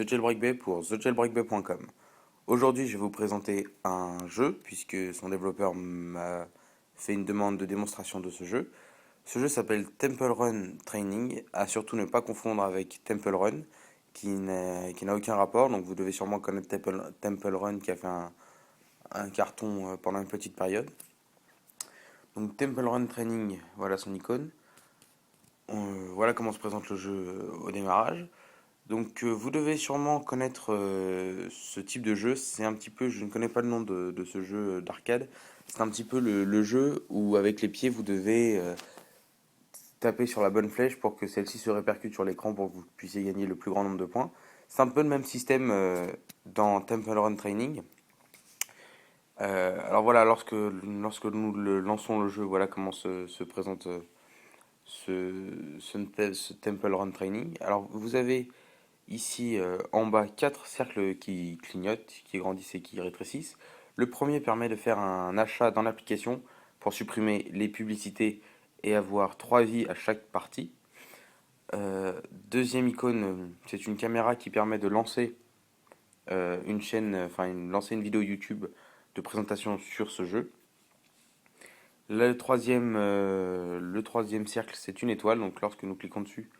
TheJailbreakBay pour thejailbreakbay.com. Aujourd'hui, je vais vous présenter un jeu, puisque son développeur m'a fait une demande de démonstration de ce jeu. Ce jeu s'appelle Temple Run Training, à surtout ne pas confondre avec Temple Run, qui n'a aucun rapport. Donc vous devez sûrement connaître Temple Run, qui a fait un carton pendant une petite période. Donc Temple Run Training, voilà son icône. Voilà comment se présente le jeu au démarrage. Donc vous devez sûrement connaître ce type de jeu. C'est un petit peu, je ne connais pas le nom de ce jeu d'arcade. C'est un petit peu le jeu où avec les pieds vous devez taper sur la bonne flèche pour que celle-ci se répercute sur l'écran pour que vous puissiez gagner le plus grand nombre de points. C'est un peu le même système dans Temple Run Training. Alors voilà, lorsque nous lançons le jeu, voilà comment se présente ce Temple Run Training. Alors vous avez ici en bas 4 cercles qui clignotent, qui grandissent et qui rétrécissent. Le premier permet de faire un achat dans l'application pour supprimer les publicités et avoir 3 vies à chaque partie. Deuxième icône, c'est une caméra qui permet de lancer une chaîne, lancer une vidéo YouTube de présentation sur ce jeu. Le troisième cercle, c'est une étoile, donc lorsque nous cliquons dessus,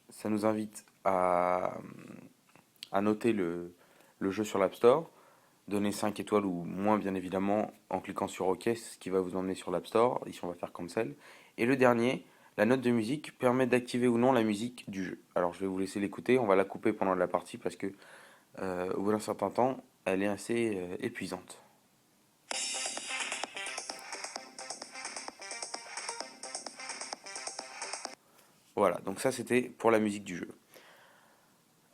ça nous invite à noter le jeu sur l'App Store, donner 5 étoiles ou moins bien évidemment en cliquant sur OK, ce qui va vous emmener sur l'App Store. Ici on va faire cancel. Et le dernier, la note de musique permet d'activer ou non la musique du jeu. Alors je vais vous laisser l'écouter, on va la couper pendant la partie parce que au bout d'un certain temps, elle est assez épuisante. Voilà, donc ça c'était pour la musique du jeu.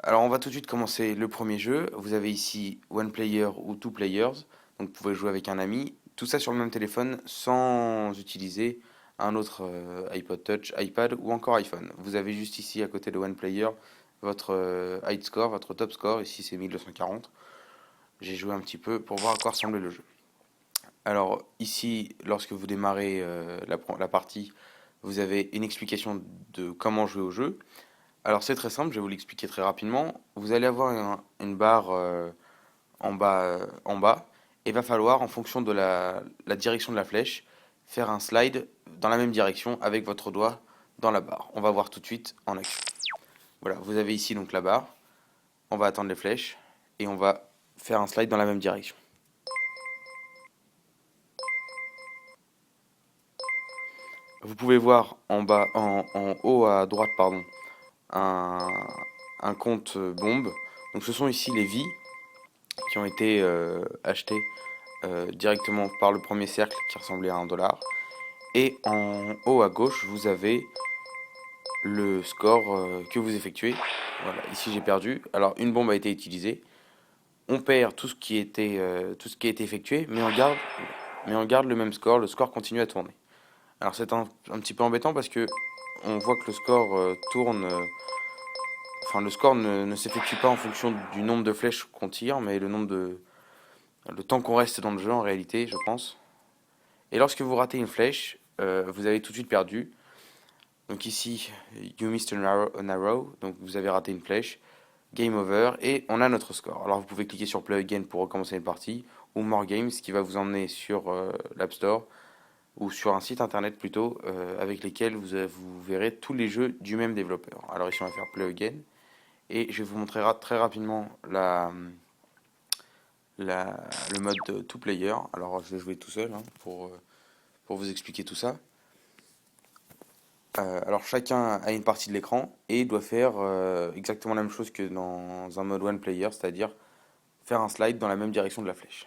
Alors on va tout de suite commencer le premier jeu. Vous avez ici One Player ou Two Players. Donc vous pouvez jouer avec un ami. Tout ça sur le même téléphone sans utiliser un autre iPod Touch, iPad ou encore iPhone. Vous avez juste ici à côté de One Player votre high score, votre top score. Ici c'est 1240. J'ai joué un petit peu pour voir à quoi ressemblait le jeu. Alors ici, lorsque vous démarrez la partie, vous avez une explication de comment jouer au jeu. Alors c'est très simple, je vais vous l'expliquer très rapidement. Vous allez avoir une barre en bas et va falloir, en fonction de la direction de la flèche, faire un slide dans la même direction avec votre doigt dans la barre. On va voir tout de suite en action. Voilà, vous avez ici donc la barre, on va attendre les flèches et on va faire un slide dans la même direction. Vous pouvez voir en bas, en haut à droite, pardon, un, un compte bombe. Donc ce sont ici les vies qui ont été achetées directement par le premier cercle qui ressemblait à $1. Et en haut à gauche, vous avez le score que vous effectuez. Voilà, ici j'ai perdu. Alors une bombe a été utilisée. On perd tout ce qui a été effectué, mais on garde le même score. Le score continue à tourner. Alors c'est un petit peu embêtant parce que on voit que le score tourne. Enfin, le score ne s'effectue pas en fonction du nombre de flèches qu'on tire, mais le temps qu'on reste dans le jeu en réalité, je pense. Et lorsque vous ratez une flèche, vous avez tout de suite perdu. Donc ici, you missed an arrow, donc vous avez raté une flèche. Game over, et on a notre score. Alors vous pouvez cliquer sur Play Again pour recommencer une partie, ou More Games qui va vous emmener sur l'App Store, ou sur un site internet plutôt, avec lesquels vous verrez tous les jeux du même développeur. Alors ici on va faire Play Again, et je vais vous montrer très rapidement le mode two player. Alors je vais jouer tout seul pour vous expliquer tout ça. Alors chacun a une partie de l'écran et doit faire exactement la même chose que dans un mode one player, c'est-à-dire faire un slide dans la même direction de la flèche.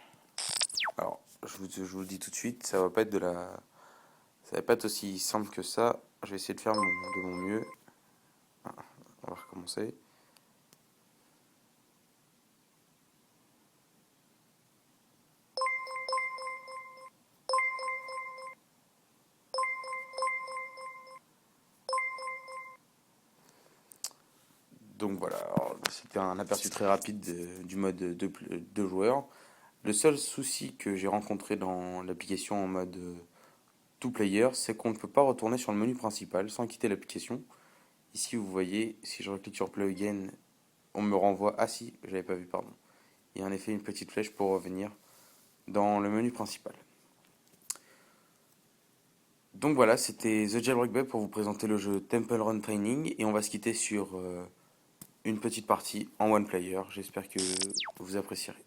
Alors je vous le dis tout de suite, ça va pas être aussi simple que ça. Je vais essayer de faire de mon mieux. On va recommencer. Donc voilà, c'était un aperçu très rapide du mode deux joueurs. Le seul souci que j'ai rencontré dans l'application en mode two player, c'est qu'on ne peut pas retourner sur le menu principal sans quitter l'application. Ici, vous voyez, si je reclique sur Play Again, on me renvoie. Ah si, j'avais pas vu, pardon. Il y a en effet une petite flèche pour revenir dans le menu principal. Donc voilà, c'était The Jailbreak Bug pour vous présenter le jeu Temple Run Training et on va se quitter sur une petite partie en one player. J'espère que vous apprécierez.